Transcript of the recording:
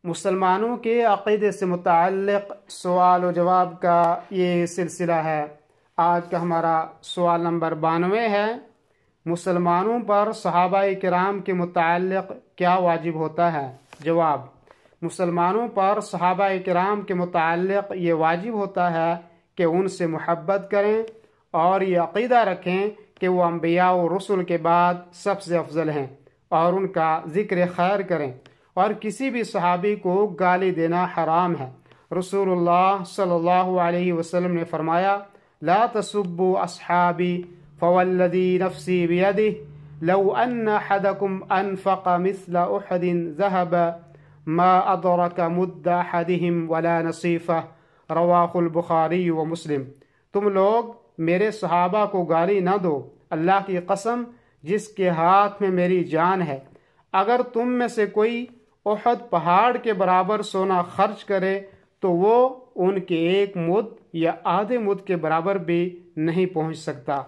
مسلمانوں کے عقیدے سے متعلق سوال و جواب کا یہ سلسلہ ہے۔ آج کا ہمارا سوال نمبر 92 ہے۔ مسلمانوں پر صحابہ کرام کے متعلق کیا واجب ہوتا ہے؟ جواب: مسلمانوں پر صحابہ کرام کے متعلق یہ واجب ہوتا ہے کہ ان سے محبت کریں اور یہ عقیدہ رکھیں کہ وہ انبیاء و رسل کے بعد سب سے افضل ہیں، اور ان کا ذکر خیر کریں، اور کسی بھی صحابی کو گالی دینا حرام ہے۔ رسول اللہ صلی اللہ علیہ وسلم نے فرمایا: لا تسبوا اصحابی فوالذی نفسی بیدہ لو ان احدکم انفق مثل احد ذهبا ما ادرک مد احدہم ولا نصیفہ، رواہ البخاری و مسلم۔ تم لوگ میرے صحابہ کو گالی نہ دو، اللہ کی قسم جس کے ہاتھ میں میری جان ہے، اگر تم میں سے کوئی احد پہاڑ کے برابر سونا خرچ کرے تو وہ ان کے ایک مد یا آدھے مد کے برابر بھی نہیں پہنچ سکتا۔